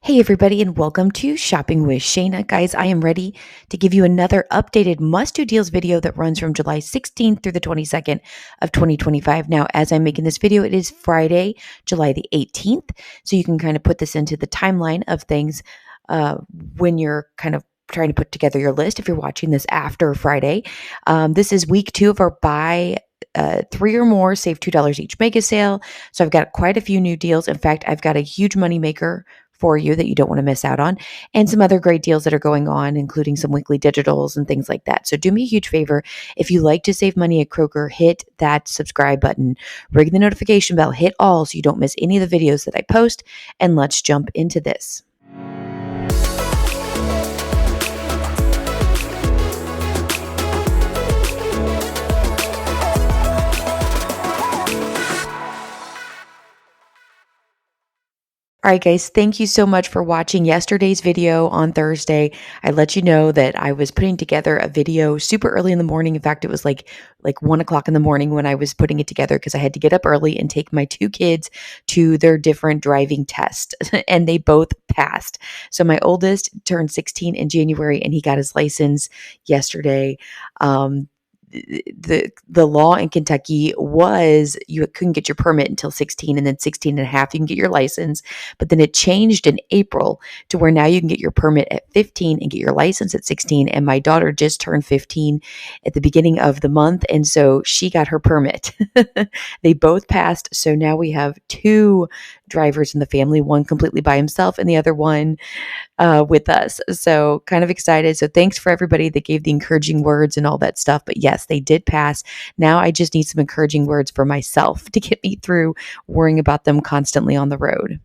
Hey, everybody, and welcome to Shopping with Shana. Guys, I am ready to give you another updated must do deals video that runs from July 16th through the 22nd of 2025. Now, as I'm making this video, it is Friday, July the 18th. So you can kind of put this into the timeline of things when you're kind of trying to put together your list if you're watching this after Friday. This is week 2 of our buy three or more, save $2 each mega sale. So I've got quite a few new deals. In fact, I've got a huge money maker for you that you don't want to miss out on, and some other great deals that are going on, including some weekly digitals and things like that. So do me a huge favor. If you like to save money at Kroger, hit that subscribe button, ring the notification bell, hit all so you don't miss any of the videos that I post, and let's jump into this. All right, guys, thank you so much for watching yesterday's video on Thursday. I let you know that I was putting together a video super early in the morning. In fact, it was like 1 o'clock in the morning when I was putting it together because I had to get up early and take my 2 kids to their different driving tests, and they both passed. So my oldest turned 16 in January, and he got his license yesterday. The law in Kentucky was you couldn't get your permit until 16, and then 16 and a half you can get your license. But then it changed in April to where now you can get your permit at 15 and get your license at 16. And my daughter just turned 15 at the beginning of the month, and so she got her permit. They both passed. So now we have 2 drivers in the family, one completely by himself and the other one with us. So kind of excited. So thanks for everybody that gave the encouraging words and all that stuff. But yes, they did pass. Now I just need some encouraging words for myself to get me through worrying about them constantly on the road.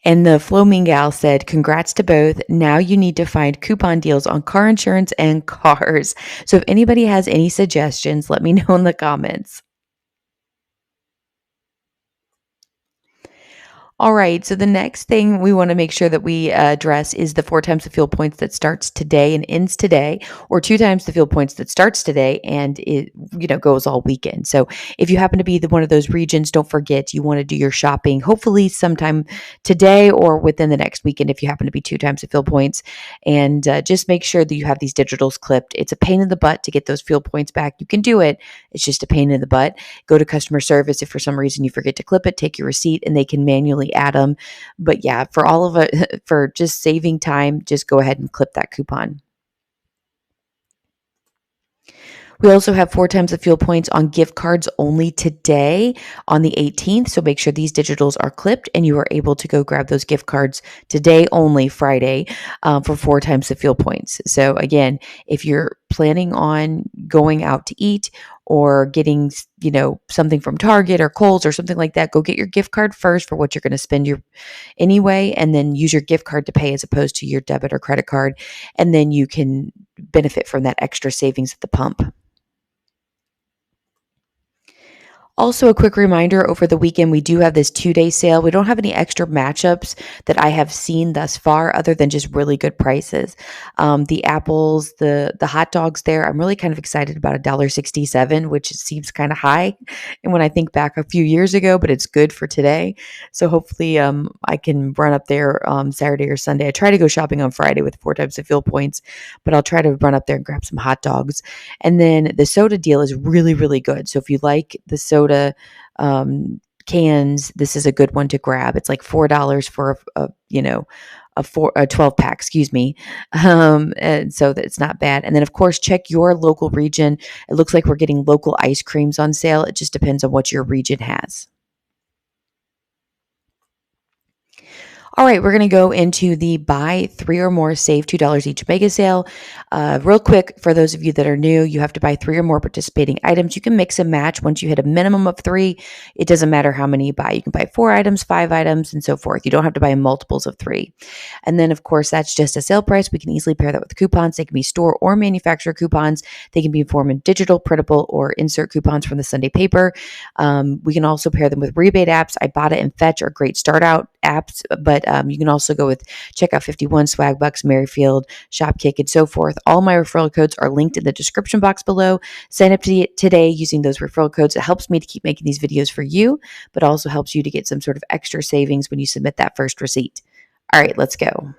And the Flaming Gal said, congrats to both. Now you need to find coupon deals on car insurance and cars. So if anybody has any suggestions, let me know in the comments. All right, so the next thing we want to make sure that we address is the 4 times the fuel points that starts today and ends today, or 2 times the fuel points that starts today and it goes all weekend. So if you happen to be one of those regions, don't forget you want to do your shopping hopefully sometime today or within the next weekend if you happen to be 2 times the fuel points, and just make sure that you have these digitals clipped. It's a pain in the butt to get those fuel points back. You can do it. It's just a pain in the butt. Go to customer service if for some reason you forget to clip it, take your receipt, and they can manually add them. But yeah, for all of it, for just saving time, just go ahead and clip that coupon. We also have 4 times the fuel points on gift cards only today on the 18th. So make sure these digitals are clipped and you are able to go grab those gift cards today only, Friday, for 4 times the fuel points. So again, if you're planning on going out to eat or getting, something from Target or Kohl's or something like that, go get your gift card first for what you're going to spend anyway, and then use your gift card to pay as opposed to your debit or credit card. And then you can benefit from that extra savings at the pump. Also, a quick reminder, over the weekend, we do have this 2-day sale. We don't have any extra matchups that I have seen thus far other than just really good prices. The apples, the hot dogs there, I'm really kind of excited about $1.67, which seems kind of high. And when I think back a few years ago, but it's good for today. So hopefully I can run up there Saturday or Sunday. I try to go shopping on Friday with 4 times the fuel points, but I'll try to run up there and grab some hot dogs. And then the soda deal is really, really good. So if you like the soda cans, this is a good one to grab. It's like $4 for a 12 pack, excuse me. And so that's not bad. And then of course, check your local region. It looks like we're getting local ice creams on sale. It just depends on what your region has. All right, we're going to go into the buy 3 or more, save $2 each mega sale. Real quick, for those of you that are new, you have to buy 3 or more participating items. You can mix and match once you hit a minimum of 3. It doesn't matter how many you buy. You can buy 4 items, 5 items, and so forth. You don't have to buy multiples of 3. And then, of course, that's just a sale price. We can easily pair that with coupons. They can be store or manufacturer coupons. They can be in form of digital, printable, or insert coupons from the Sunday paper. We can also pair them with rebate apps. Ibotta and Fetch are great start out apps, but you can also go with Checkout 51, Swagbucks, Merryfield, Shopkick, and so forth. All my referral codes are linked in the description box below. Sign up today using those referral codes. It helps me to keep making these videos for you, but also helps you to get some sort of extra savings when you submit that first receipt. All right, let's go.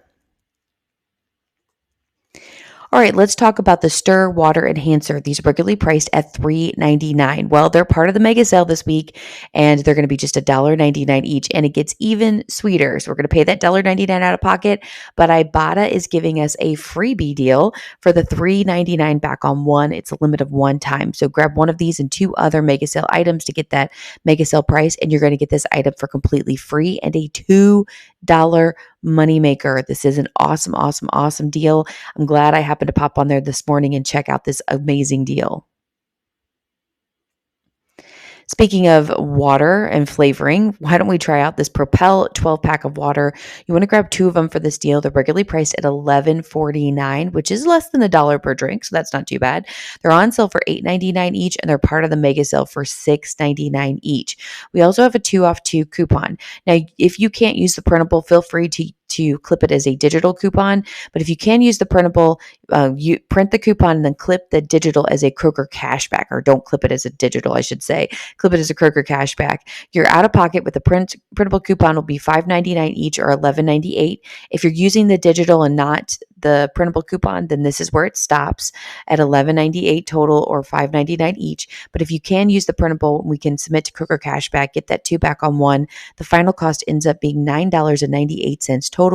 All right, let's talk about the Stir Water Enhancer. These are regularly priced at $3.99. Well, they're part of the mega sale this week, and they're going to be just $1.99 each, and it gets even sweeter. So we're going to pay that $1.99 out of pocket, but Ibotta is giving us a freebie deal for the $3.99 back on one. It's a limit of one time. So grab one of these and two other mega sale items to get that mega sale price, and you're going to get this item for completely free and a $2 moneymaker. This is an awesome, awesome, awesome deal. I'm glad I happened to pop on there this morning and check out this amazing deal. Speaking of water and flavoring, why don't we try out this Propel 12-pack of water? You want to grab two of them for this deal. They're regularly priced at $11.49, which is less than $1 per drink, so that's not too bad. They're on sale for $8.99 each, and they're part of the mega sale for $6.99 each. We also have a 2-off-2 coupon. Now, if you can't use the printable, feel free to clip it as a digital coupon. But if you can use the printable, you print the coupon and then clip the digital as a Kroger cashback, or don't clip it as a digital, I should say. Clip it as a Kroger cashback. Your out of pocket with the printable coupon will be $5.99 each, or $11.98. If you're using the digital and not the printable coupon, then this is where it stops at $11.98 total, or $5.99 each. But if you can use the printable, we can submit to Kroger cashback, get that two back on one. The final cost ends up being $9.98 total,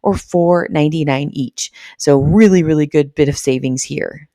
or $4.99 each. So really, really good bit of savings here.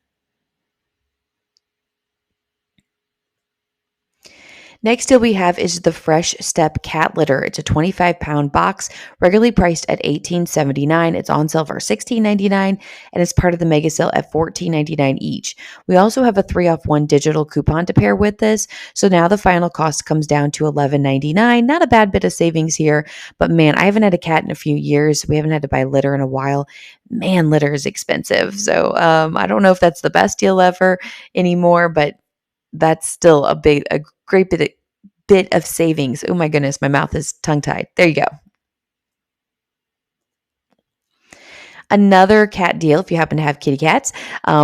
Next deal we have is the Fresh Step cat litter. It's a 25-pound box, regularly priced at $18.79. It's on sale for $16.99, and it's part of the mega sale at $14.99 each. We also have a 3-off-1 digital coupon to pair with this, so now the final cost comes down to $11.99. Not a bad bit of savings here, but man, I haven't had a cat in a few years. We haven't had to buy litter in a while. Man, litter is expensive. So I don't know if that's the best deal ever anymore, but that's still a great bit of savings. Oh my goodness, my mouth is tongue-tied. There you go. Another cat deal, if you happen to have kitty cats,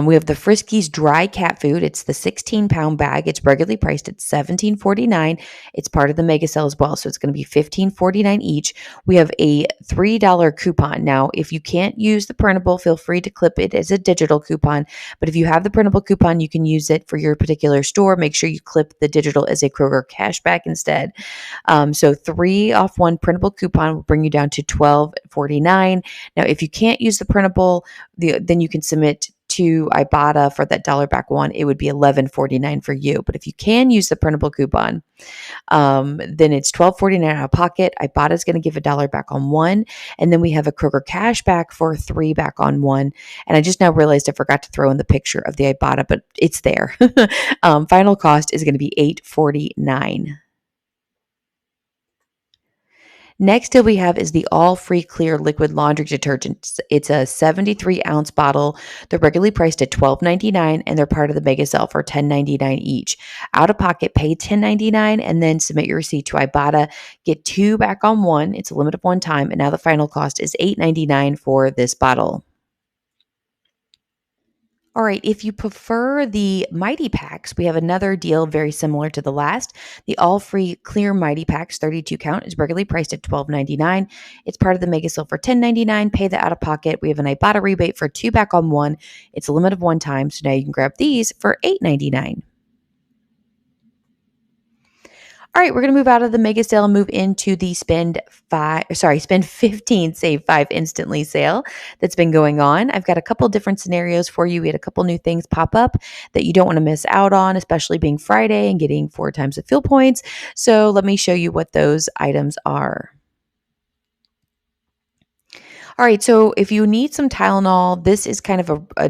we have the Friskies dry cat food. It's the 16-pound bag. It's regularly priced at $17.49. It's part of the mega sale as well, so it's going to be $15.49 each. We have a $3 coupon. Now, if you can't use the printable, feel free to clip it as a digital coupon. But if you have the printable coupon, you can use it for your particular store. Make sure you clip the digital as a Kroger cashback instead. So 3-off-1 printable coupon will bring you down to $12.49. Now, if you can't use the printable, then you can submit to Ibotta for that dollar back one. It would be $11.49 for you. But if you can use the printable coupon, then it's $12.49 out of pocket. Ibotta is going to give $1 back on one. And then we have a Kroger cashback for $3 back on one. And I just now realized I forgot to throw in the picture of the Ibotta, but it's there. Final cost is going to be $8.49. Next deal we have is the All Free Clear Liquid Laundry Detergent. It's a 73-ounce bottle. They're regularly priced at $12.99, and they're part of the mega sale for $10.99 each. Out of pocket, pay $10.99, and then submit your receipt to Ibotta. Get two back on one. It's a limit of one time, and now the final cost is $8.99 for this bottle. All right, if you prefer the Mighty Packs, we have another deal very similar to the last. The all-free clear Mighty Packs 32 count is regularly priced at $12.99. It's part of the mega sale for $10.99. Pay the out-of-pocket. We have an Ibotta rebate for two back on one. It's a limit of one time, so now you can grab these for $8.99. All right, we're going to move out of the mega sale and move into the spend 15, save 5 instantly sale that's been going on. I've got a couple different scenarios for you. We had a couple new things pop up that you don't want to miss out on, especially being Friday and getting 4 times the fuel points. So let me show you what those items are. All right, so if you need some Tylenol, this is kind of a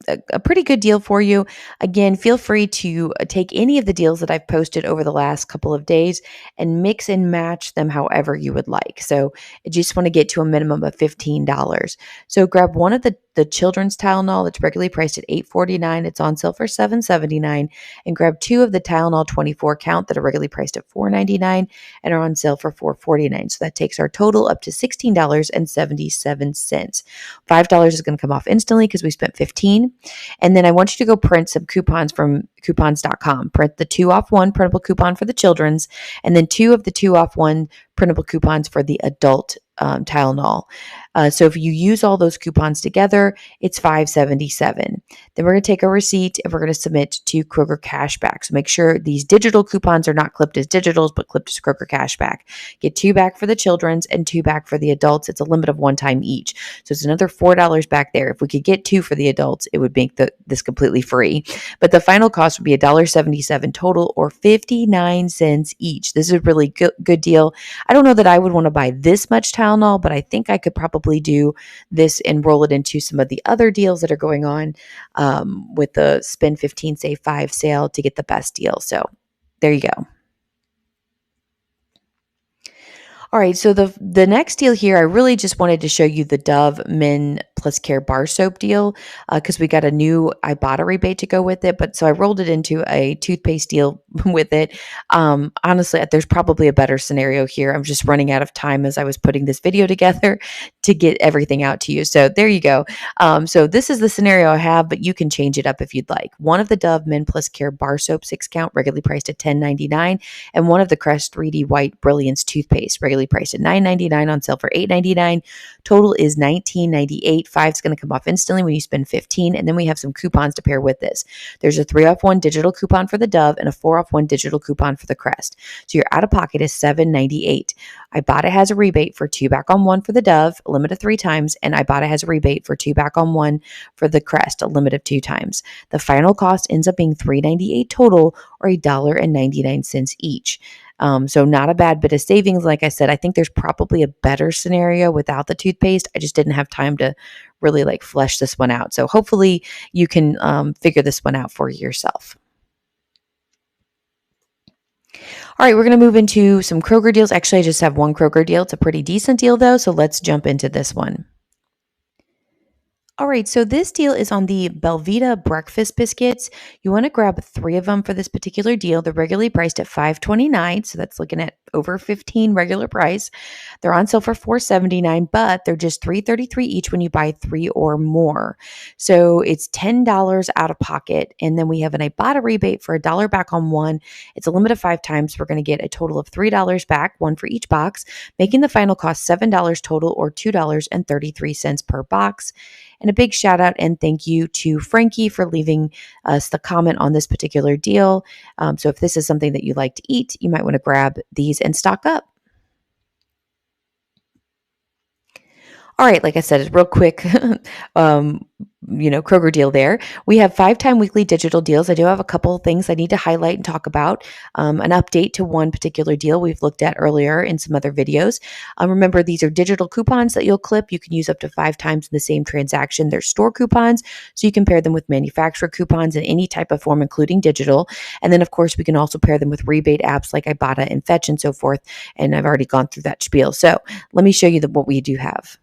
a pretty good deal for you. Again, feel free to take any of the deals that I've posted over the last couple of days and mix and match them however you would like. So I just want to get to a minimum of $15. So grab one of the children's Tylenol that's regularly priced at $8.49. It's on sale for $7.79. And grab two of the Tylenol 24 count that are regularly priced at $4.99 and are on sale for $4.49. So that takes our total up to $16.77. $5 is going to come off instantly because we spent 15. And then I want you to go print some coupons from coupons.com. Print the 2 off 1 printable coupon for the children's, and then 2 of the 2 off 1 printable coupons for the adult Tylenol. So if you use all those coupons together, it's $5.77. Then we're going to take a receipt and we're going to submit to Kroger Cashback. So make sure these digital coupons are not clipped as digitals, but clipped as Kroger Cashback. Get 2 back for the children's and 2 back for the adults. It's a limit of 1 time each. So it's another $4 back there. If we could get 2 for the adults, it would make this completely free. But the final cost would be $1.77 total, or 59 cents each. This is a really good deal. I don't know that I would want to buy this much Tylenol, but I think I could probably do this and roll it into some of the other deals that are going on with the spend 15, save 5 sale to get the best deal. So there you go. All right, so the next deal here, I really just wanted to show you the Dove Men Plus Care Bar Soap deal because we got a new Ibotta rebate to go with it. But so I rolled it into a toothpaste deal with it. Honestly, there's probably a better scenario here. I'm just running out of time as I was putting this video together to get everything out to you. So there you go. So this is the scenario I have, but you can change it up if you'd like. One of the Dove Men Plus Care Bar Soap 6 count, regularly priced at $10.99, and one of the Crest 3D White Brilliance toothpaste, regularly priced at $9.99, on sale for $8.99. Total is $19.98. $5 is going to come off instantly when you spend $15, and then we have some coupons to pair with this. There's a 3 off 1 digital coupon for the Dove and a 4 off 1 digital coupon for the Crest. So your out of pocket is $7.98. Ibotta has a rebate for 2 back on 1 for the Dove, a limit of 3 times, and Ibotta has a rebate for 2 back on 1 for the Crest, a limit of 2 times. The final cost ends up being $3.98 total, or $1.99 each. So not a bad bit of savings. Like I said, I think there's probably a better scenario without the toothpaste. I just didn't have time to really flesh this one out. So hopefully you can figure this one out for yourself. All right, we're going to move into some Kroger deals. Actually, I just have one Kroger deal. It's a pretty decent deal though. So let's jump into this one. All right, so this deal is on the Belvita breakfast biscuits. You want to grab 3 of them for this particular deal. They're regularly priced at $5.29, so that's looking at over $15 regular price. They're on sale for $4.79, but they're just $3.33 each when you buy 3 or more. So it's $10 out of pocket, and then we have an Ibotta rebate for $1 back on 1. It's a limit of 5 times. We're going to get a total of $3 back, 1 for each box, making the final cost $7 total, or $2.33 per box. And a big shout out and thank you to Frankie for leaving us the comment on this particular deal. So if this is something that you like to eat, you might want to grab these and stock up. All right, like I said, real quick, Kroger deal there. We have 5-time weekly digital deals. I do have a couple of things I need to highlight and talk about. An update to one particular deal we've looked at earlier in some other videos. Remember, these are digital coupons that you'll clip. You can use up to 5 times in the same transaction. They're store coupons, so you can pair them with manufacturer coupons in any type of form, including digital. And then, of course, we can also pair them with rebate apps like Ibotta and Fetch and so forth. And I've already gone through that spiel. So let me show you what we do have.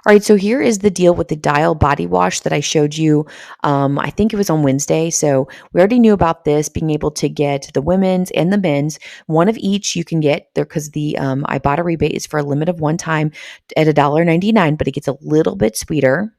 All right, so here is the deal with the Dial body wash that I showed you. I think it was on Wednesday. So we already knew about this, being able to get the women's and the men's. One of each you can get there because the Ibotta rebate is for a limit of 1 time at $1.99, but it gets a little bit sweeter.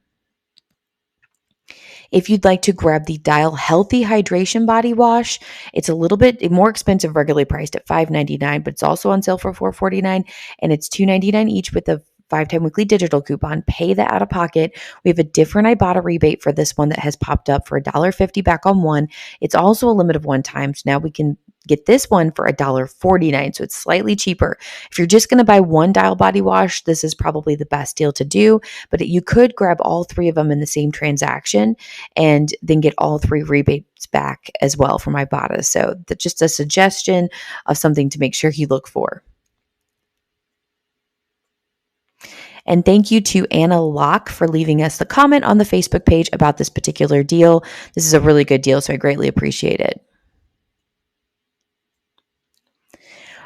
If you'd like to grab the Dial Healthy Hydration Body Wash, it's a little bit more expensive, regularly priced at $5.99, but it's also on sale for $4.49, and it's $2.99 each with a 5-time weekly digital coupon. Pay that out of pocket. We have a different Ibotta rebate for this one that has popped up for $1.50 back on 1. It's also a limit of 1 time. So now we can get this one for $1.49. So it's slightly cheaper. If you're just going to buy one Dial body wash, this is probably the best deal to do, but you could grab all 3 of them in the same transaction and then get all 3 rebates back as well from Ibotta. So that's just a suggestion of something to make sure you look for. And thank you to Anna Locke for leaving us the comment on the Facebook page about this particular deal. This is a really good deal, so I greatly appreciate it.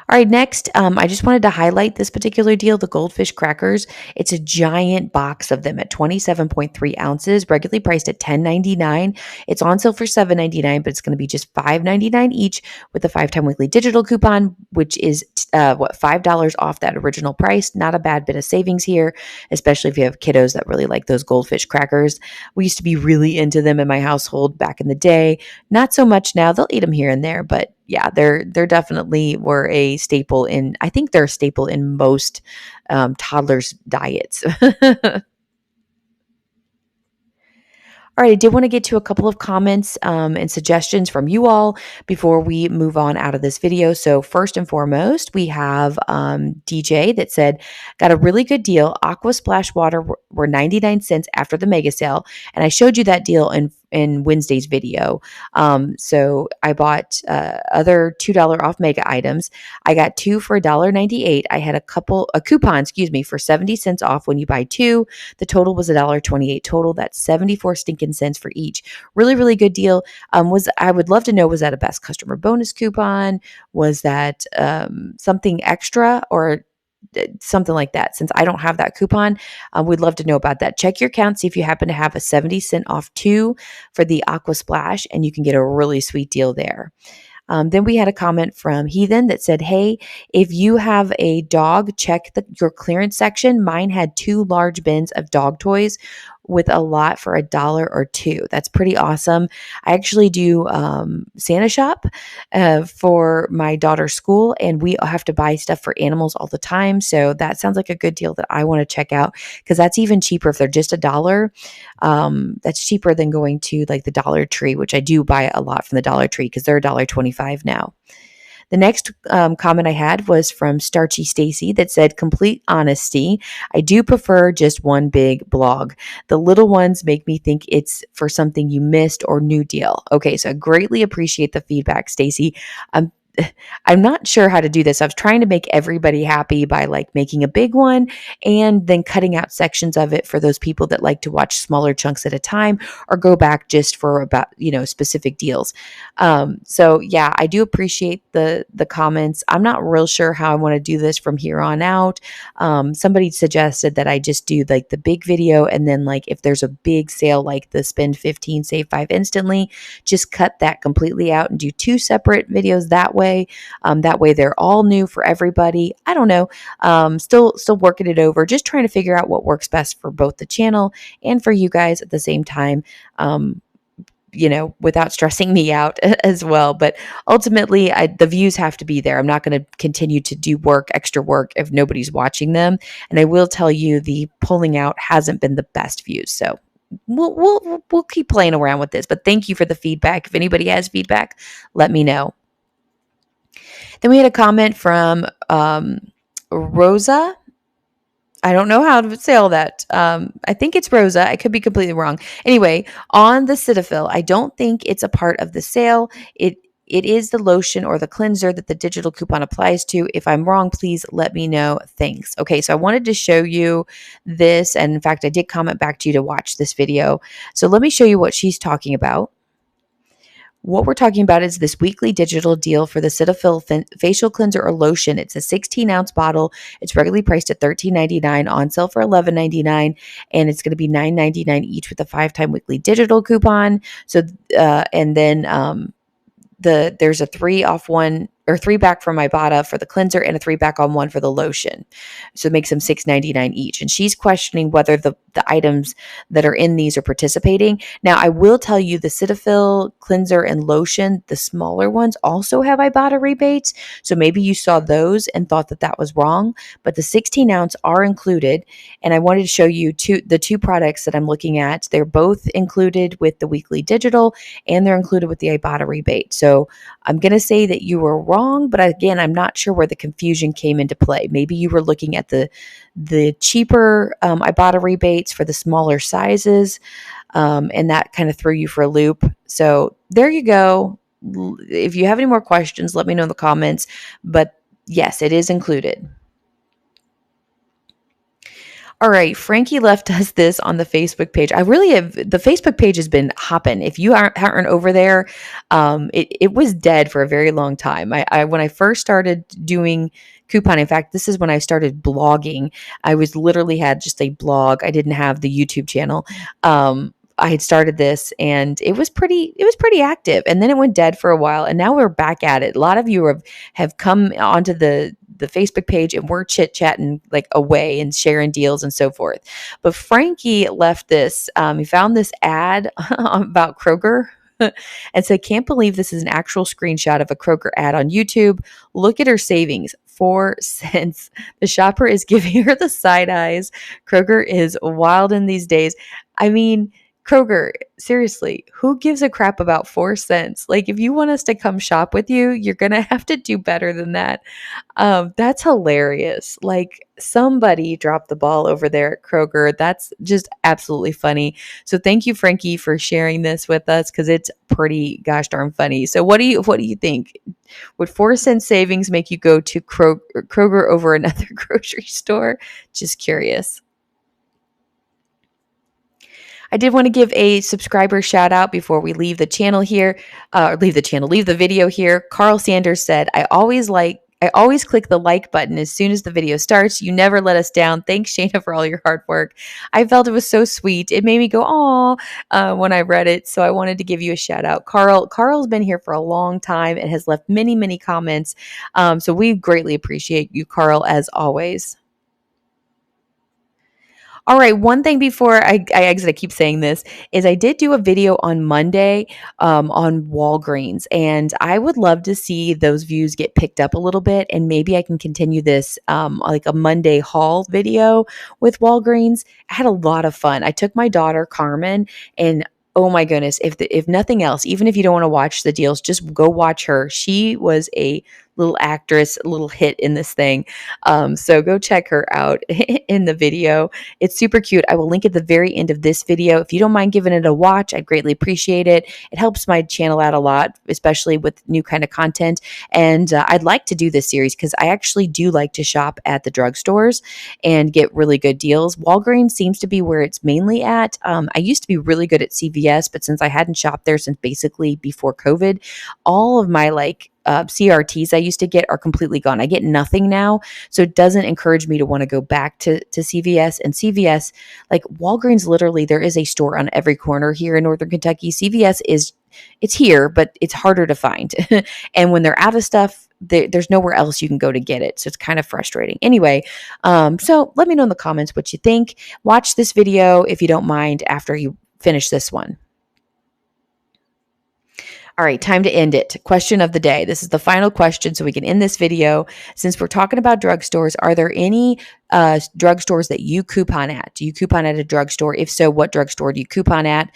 All right, next, I just wanted to highlight this particular deal, the Goldfish Crackers. It's a giant box of them at 27.3 ounces, regularly priced at $10.99. It's on sale for $7.99, but it's going to be just $5.99 each with a 5-time weekly digital coupon, which is $5 off that original price. Not a bad bit of savings here, especially if you have kiddos that really like those Goldfish Crackers. We used to be really into them in my household back in the day. Not so much now. They'll eat them here and there, but yeah, they're definitely were a staple in. I think they're a staple in most toddlers' diets. All right, I did want to get to a couple of comments and suggestions from you all before we move on out of this video. So first and foremost, we have DJ that said, got a really good deal. Aqua Splash Water were 99 cents after the mega sale. And I showed you that deal in Wednesday's video. So I bought other $2 off mega items. I got two for $1.98. I had a coupon, for 70 cents off when you buy two. The total was $1.28 total. That's 74 stinking cents for each. Really, really good deal. I would love to know, was that a best customer bonus coupon? Was that something extra or something like that? Since I don't have that coupon, we'd love to know about that. Check your account, see if you happen to have a 70-cent off two for the Aqua Splash, and you can get a really sweet deal there. Then we had a comment from Heathen that said, hey, if you have a dog, check your clearance section. Mine had 2 large bins of dog toys with a lot for $1 or $2. That's pretty awesome. I actually do Santa shop for my daughter's school, and we have to buy stuff for animals all the time. So that sounds like a good deal that I want to check out, because that's even cheaper if they're just $1. That's cheaper than going to like the Dollar Tree, which I do buy a lot from the Dollar Tree because they're $1.25 now. The next comment I had was from Starchy Stacy that said, complete honesty, I do prefer just one big blog. The little ones make me think it's for something you missed or new deal. Okay, so I greatly appreciate the feedback, Stacy. I'm not sure how to do this. I was trying to make everybody happy by like making a big one and then cutting out sections of it for those people that like to watch smaller chunks at a time or go back just for about, specific deals. So yeah, I do appreciate the comments. I'm not real sure how I want to do this from here on out. Somebody suggested that I just do like the big video, and then like if there's a big sale like the spend 15, save 5 instantly, just cut that completely out and do 2 separate videos that way. That way they're all new for everybody. I don't know. Still working it over, just trying to figure out what works best for both the channel and for you guys at the same time. Without stressing me out as well. But ultimately, the views have to be there. I'm not going to continue to do extra work if nobody's watching them. And I will tell you, the pulling out hasn't been the best views. So we'll keep playing around with this. But thank you for the feedback. If anybody has feedback, let me know. Then we had a comment from Rosa. I don't know how to say all that. I think it's Rosa. I could be completely wrong. Anyway, on the Cetaphil, I don't think it's a part of the sale. It is the lotion or the cleanser that the digital coupon applies to. If I'm wrong, please let me know. Thanks. Okay, so I wanted to show you this. And in fact, I did comment back to you to watch this video. So let me show you what she's talking about. What we're talking about is this weekly digital deal for the Cetaphil facial cleanser or lotion. It's a 16-ounce bottle. It's regularly priced at $13.99, on sale for $11.99, and it's going to be $9.99 each with a 5-time weekly digital coupon. So, and then there's a 3 off 1 or 3 back from Ibotta for the cleanser and a 3 back on 1 for the lotion. So it makes them $6.99 each. And she's questioning whether the items that are in these are participating. Now, I will tell you the Cetaphil cleanser and lotion, the smaller ones, also have Ibotta rebates. So maybe you saw those and thought that was wrong, but the 16-ounce are included. And I wanted to show you the two products that I'm looking at. They're both included with the weekly digital, and they're included with the Ibotta rebate. So I'm going to say that you were wrong, but again, I'm not sure where the confusion came into play. Maybe you were looking at the cheaper Ibotta rebates for the smaller sizes, and that kind of threw you for a loop. So there you go. If you have any more questions, let me know in the comments. But yes, it is included. All right, Frankie left us this on the Facebook page. I really have the Facebook page has been hopping. If you aren't over there, it was dead for a very long time. I when I first started doing coupon, in fact, this is when I started blogging. I was literally had just a blog. I didn't have the YouTube channel. I had started this and it was pretty active, and then it went dead for a while, and now we're back at it. A lot of you have come onto the Facebook page, and we're chit chatting like away and sharing deals and so forth. But Frankie left this. He found this ad about Kroger. And said, can't believe this is an actual screenshot of a Kroger ad on YouTube. Look at her savings. 4 cents. The shopper is giving her the side eyes. Kroger is wild in these days. I mean, Kroger, seriously, who gives a crap about 4 cents? Like, if you want us to come shop with you, you're going to have to do better than that. That's hilarious. Like, somebody dropped the ball over there at Kroger. That's just absolutely funny. So thank you, Frankie, for sharing this with us because it's pretty gosh darn funny. So what do you think? Would 4 cent savings make you go to Kroger over another grocery store? Just curious. I did want to give a subscriber shout out before we leave the channel here, leave the video here. Carl Sanders said, I always click the like button as soon as the video starts. You never let us down. Thanks, Shana, for all your hard work. I felt it was so sweet. It made me go, "Aw," when I read it. So I wanted to give you a shout out. Carl's been here for a long time and has left many, many comments. So we greatly appreciate you, Carl, as always. All right, one thing before I exit, I keep saying this, is I did do a video on Monday on Walgreens, and I would love to see those views get picked up a little bit, and maybe I can continue this like a Monday haul video with Walgreens. I had a lot of fun. I took my daughter Carmen, and oh my goodness, if nothing else, even if you don't want to watch the deals, just go watch her. She was a little actress, a little hit in this thing. So go check her out in the video. It's super cute. I will link at the very end of this video. If you don't mind giving it a watch, I'd greatly appreciate it. It helps my channel out a lot, especially with new kind of content. And I'd like to do this series because I actually do like to shop at the drugstores and get really good deals. Walgreens seems to be where it's mainly at. I used to be really good at CVS, but since I hadn't shopped there since basically before COVID, all of my CRTs I used to get are completely gone. I get nothing now. So it doesn't encourage me to want to go back to CVS. And CVS, like Walgreens, literally, there is a store on every corner here in Northern Kentucky. CVS it's here, but it's harder to find. And when they're out of stuff, there's nowhere else you can go to get it. So it's kind of frustrating. Anyway, so let me know in the comments what you think. Watch this video if you don't mind after you finish this one. All right, time to end it. Question of the day. This is the final question so we can end this video. Since we're talking about drugstores, are there any drugstores that you coupon at? Do you coupon at a drugstore? If so, what drugstore do you coupon at?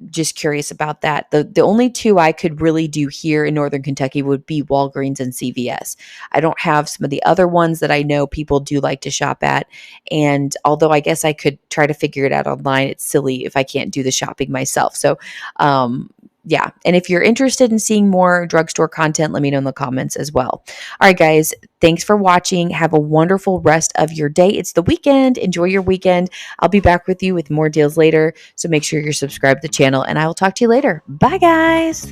Just curious about that. The only two I could really do here in Northern Kentucky would be Walgreens and CVS. I don't have some of the other ones that I know people do like to shop at. And although I guess I could try to figure it out online, it's silly if I can't do the shopping myself. So, yeah. And if you're interested in seeing more drugstore content, let me know in the comments as well. All right, guys. Thanks for watching. Have a wonderful rest of your day. It's the weekend. Enjoy your weekend. I'll be back with you with more deals later. So make sure you're subscribed to the channel, and I will talk to you later. Bye, guys.